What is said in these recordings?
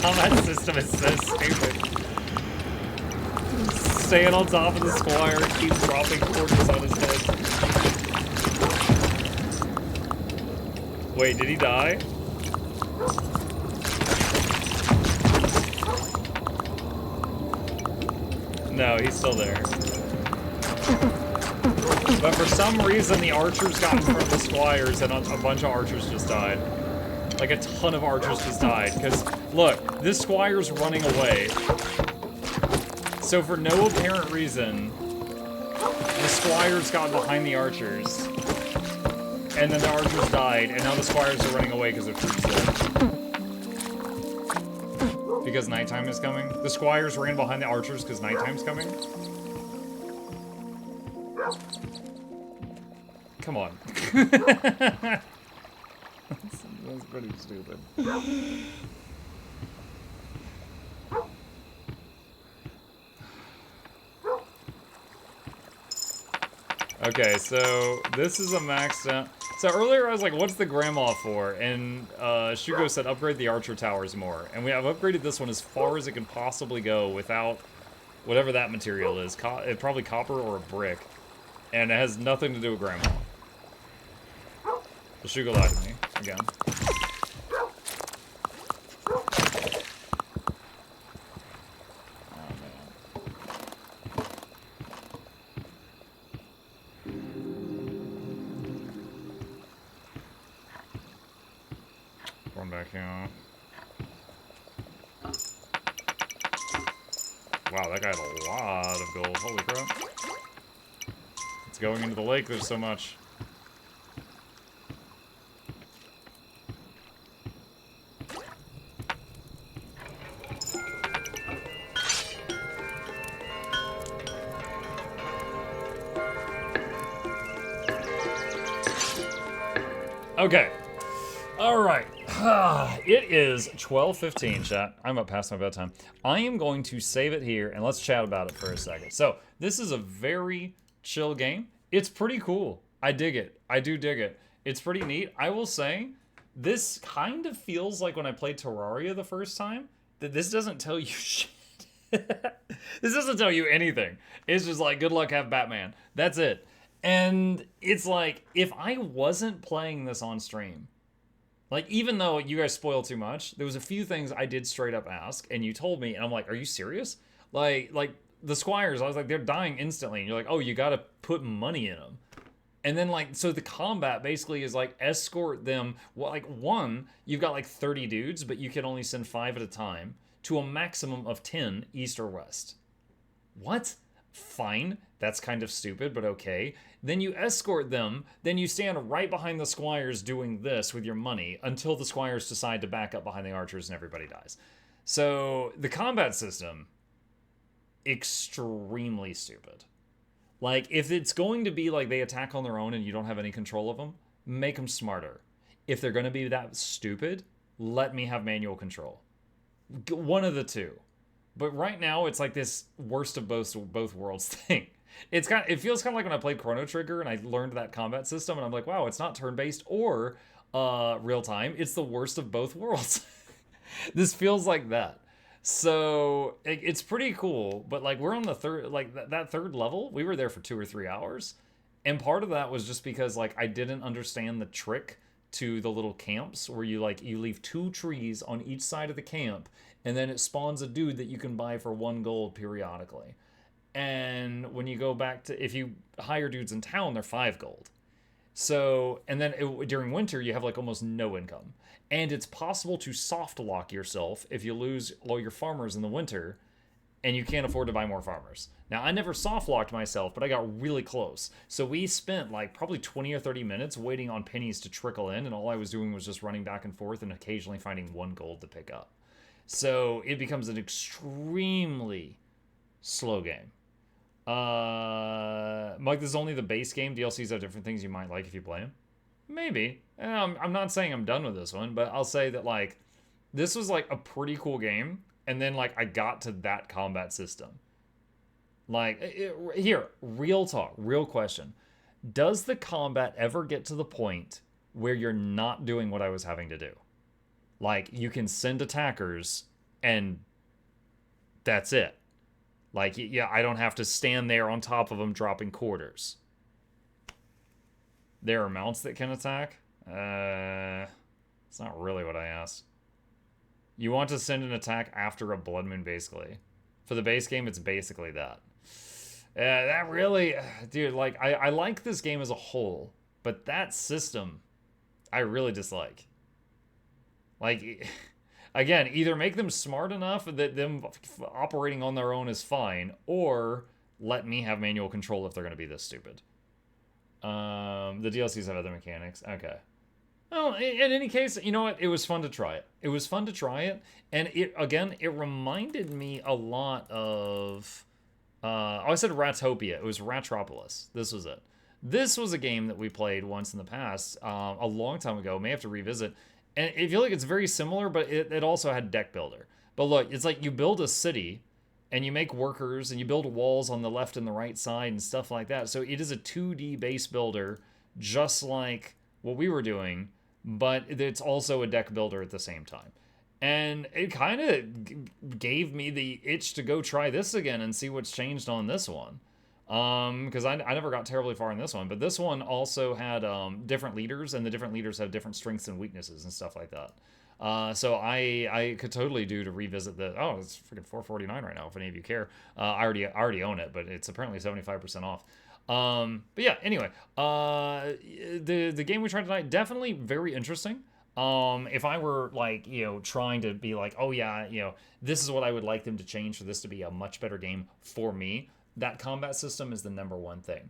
combat system is so stupid. Staying on top of the squire, keep dropping quarters on his head. Wait, did he die? No, he's still there. But for some reason, the archers got in front of the squires, and a bunch of archers just died. Like, a ton of archers just died. Because, look, this squire's running away. So for no apparent reason, the squires got behind the archers. And then the archers died, and now the squires are running away because they're dead. Because nighttime is coming? The squires ran behind the archers because nighttime's coming? Come on. That's pretty stupid. Okay, so this is a maxed out. So earlier I was like, what's the grandma for? And Shugo said upgrade the archer towers more. And I've upgraded this one as far as it can possibly go without whatever that material is. Probably copper or a brick. And it has nothing to do with grandma. So Shugo lied to me, again. Back here. Wow, that guy had a lot of gold. Holy crap. It's going into the lake, there's so much. Okay. Alright. It is 12:15, chat. I'm up past my bedtime. I am going to save it here, and let's chat about it for a second. So, this is a very chill game. It's pretty cool. I dig it. I do dig it. It's pretty neat. I will say, this kind of feels like when I played Terraria the first time, that this doesn't tell you shit. This doesn't tell you anything. It's just like, good luck, have Batman. That's it. And it's like, if I wasn't playing this on stream, like, even though you guys spoiled too much, there was a few things I did straight up ask, and you told me, and I'm like, are you serious? Like the squires, I was like, they're dying instantly, and you're like, oh, you gotta put money in them. And then, like, so the combat basically is, like, escort them, well, like, one, you've got, like, 30 dudes, but you can only send 5 at a time, to a maximum of 10 east or west. What? Fine. That's kind of stupid, but okay. Then you escort them, then you stand right behind the squires doing this with your money until the squires decide to back up behind the archers and everybody dies. So, the combat system, extremely stupid. Like, if it's going to be like they attack on their own and you don't have any control of them, make them smarter. If they're going to be that stupid, let me have manual control. One of the two. But right now, it's like this worst of both worlds thing. It feels kind of like when I played Chrono Trigger and I learned that combat system, and I'm like, wow, it's not turn-based or real-time. It's the worst of both worlds. This feels like that. So it's pretty cool, but like we're on the third, like that third level, we were there for 2 or 3 hours. And part of that was just because like I didn't understand the trick to the little camps where you leave 2 trees on each side of the camp, and then it spawns a dude that you can buy for 1 gold periodically. And when you go back to, if you hire dudes in town, they're 5 gold. So, and then during winter, you have like almost no income. And it's possible to soft lock yourself if you lose all your farmers in the winter and you can't afford to buy more farmers. Now, I never soft locked myself, but I got really close. So we spent like probably 20 or 30 minutes waiting on pennies to trickle in, and all I was doing was just running back and forth and occasionally finding 1 gold to pick up. So it becomes an extremely slow game. Mike, this is only the base game. DLCs have different things you might like if you play them. Maybe. I'm not saying I'm done with this one, but I'll say that like this was like a pretty cool game, and then like I got to that combat system. Like here, real talk, real question. Does the combat ever get to the point where you're not doing what I was having to do? Like you can send attackers and that's it. Like, yeah, I don't have to stand there on top of them dropping quarters. There are mounts that can attack? It's not really what I asked. You want to send an attack after a Blood Moon, basically. For the base game, it's basically that. That really... Dude, like, I like this game as a whole, but that system, I really dislike. Like, again, either make them smart enough that them operating on their own is fine, or let me have manual control if they're going to be this stupid. The DLCs have other mechanics. Okay. Well, in any case, you know what? It was fun to try it. It was fun to try it, and it reminded me a lot of... I said Ratopia. It was Ratropolis. This was it. This was a game that we played once in the past, a long time ago. May have to revisit. And I feel like it's very similar, but it also had deck builder. But look, it's like you build a city, and you make workers, and you build walls on the left and the right side and stuff like that. So it is a 2D base builder, just like what we were doing, but it's also a deck builder at the same time. And it kind of gave me the itch to go try this again and see what's changed on this one. Because I never got terribly far in this one, but this one also had different leaders, and the different leaders have different strengths and weaknesses and stuff like that. So I could totally do to revisit the... Oh, it's freaking $4.49 right now, if any of you care. I already own it, but it's apparently 75% off. But yeah, anyway, the game we tried tonight, definitely very interesting. If I were like, trying to be like, oh yeah, this is what I would like them to change for this to be a much better game for me, that combat system is the number one thing.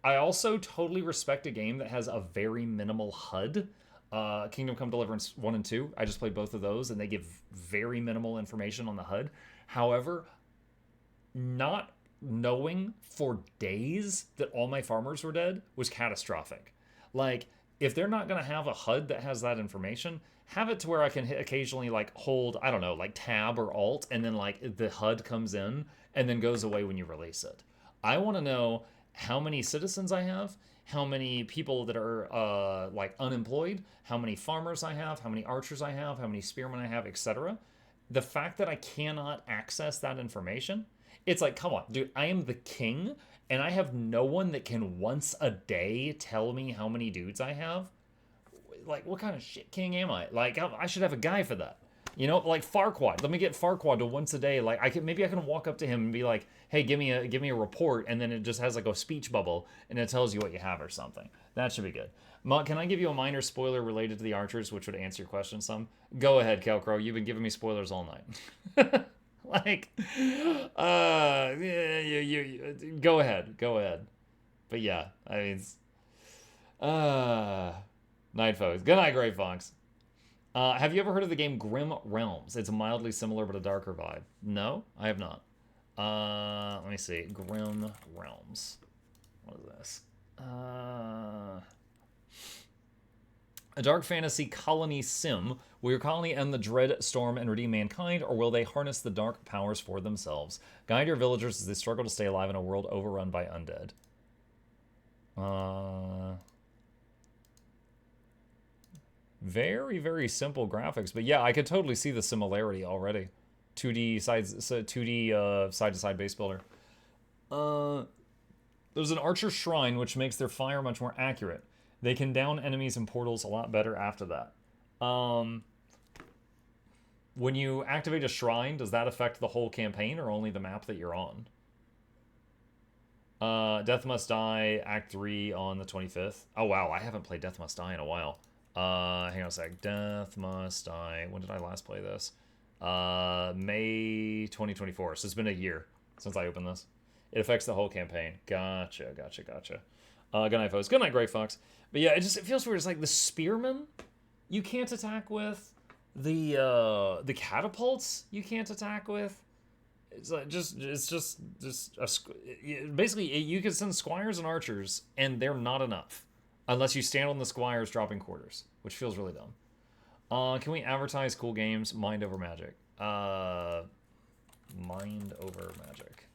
I also totally respect a game that has a very minimal HUD. Kingdom Come Deliverance 1 and 2, I just played both of those, and they give very minimal information on the HUD. However, not knowing for days that all my farmers were dead was catastrophic. Like, if they're not going to have a HUD that has that information, have it to where I can occasionally like hold, I don't know, like tab or alt, and then like the HUD comes in and then goes away when you release it. I want to know how many citizens I have, how many people that are like unemployed, how many farmers I have, how many archers I have, how many spearmen I have, etc. The fact that I cannot access that information, it's like, come on, dude, I am the king, and I have no one that can once a day tell me how many dudes I have. Like, what kind of shit king am I? Like, I should have a guy for that. Like Farquaad. Let me get Farquaad to once a day. Like, maybe I can walk up to him and be like, hey, give me a report, and then it just has like a speech bubble, and it tells you what you have or something. That should be good. Can I give you a minor spoiler related to the archers, which would answer your question some? Go ahead, Kelcrow. You've been giving me spoilers all night. Like, go ahead. But yeah, I mean, Night Foes. Good night, Grey Fox. Have you ever heard of the game Grim Realms? It's mildly similar, but a darker vibe. No, I have not. Let me see. Grim Realms. What is this? A dark fantasy colony sim. Will your colony end the dread storm and redeem mankind, or will they harness the dark powers for themselves? Guide your villagers as they struggle to stay alive in a world overrun by undead. Very, very simple graphics, but yeah, I could totally see the similarity already. 2D side-to-side base builder. There's an archer shrine which makes their fire much more accurate. They can down enemies in portals a lot better after that. When you activate a shrine, does that affect the whole campaign or only the map that you're on? Death Must Die, Act 3 on the 25th. Oh, wow, I haven't played Death Must Die in a while. Hang on a sec. Death Must Die. When did I last play this? May 2024. So it's been a year since I opened this. It affects the whole campaign. Gotcha. Good night, folks. Good night, Grey Fox. But yeah, it feels weird. It's like the spearmen you can't attack with. The catapults you can't attack with. It's like basically you can send squires and archers, and they're not enough unless you stand on the squires dropping quarters, which feels really dumb. Can we advertise cool games? Mind over magic. Mind over magic.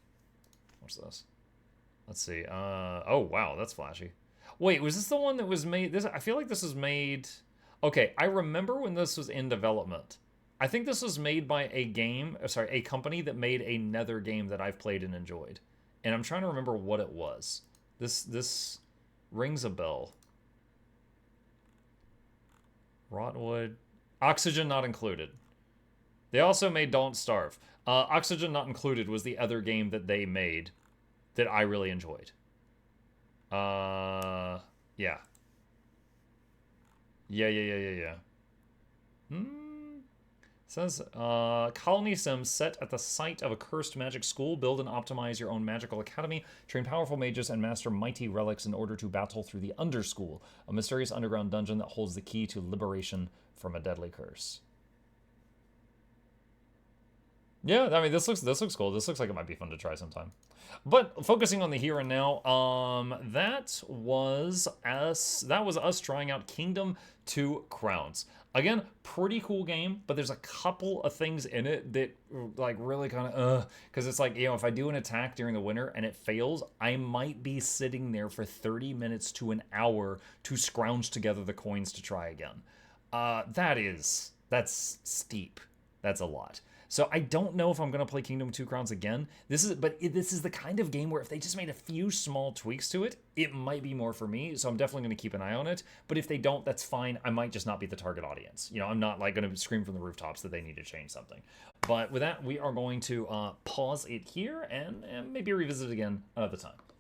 What's this? Let's see. Oh wow, that's flashy. Wait, was this the one that was made? I feel like this was made. Okay, I remember when this was in development. I think this was made by a company that made another game that I've played and enjoyed. And I'm trying to remember what it was. This rings a bell. Rotwood. Oxygen not included. They also made Don't Starve. Oxygen Not Included was the other game that they made that I really enjoyed. Yeah. Yeah. Says, colony sims set at the site of a cursed magic school. Build and optimize your own magical academy. Train powerful mages and master mighty relics in order to battle through the Underschool, a mysterious underground dungeon that holds the key to liberation from a deadly curse. Yeah, I mean, this looks cool. This looks like it might be fun to try sometime. But focusing on the here and now, that was us trying out Kingdom 2 Crowns. Again, pretty cool game, but there's a couple of things in it that like really kind of because it's like, you know, if I do an attack during the winter and it fails, I might be sitting there for 30 minutes to an hour to scrounge together the coins to try again. That's steep. That's a lot. So I don't know if I'm going to play Kingdom 2 Crowns again. This is the kind of game where if they just made a few small tweaks to it, it might be more for me. So I'm definitely going to keep an eye on it. But if they don't, that's fine. I might just not be the target audience. You know, I'm not like going to scream from the rooftops that they need to change something. But with that, we are going to pause it here and maybe revisit it again another time.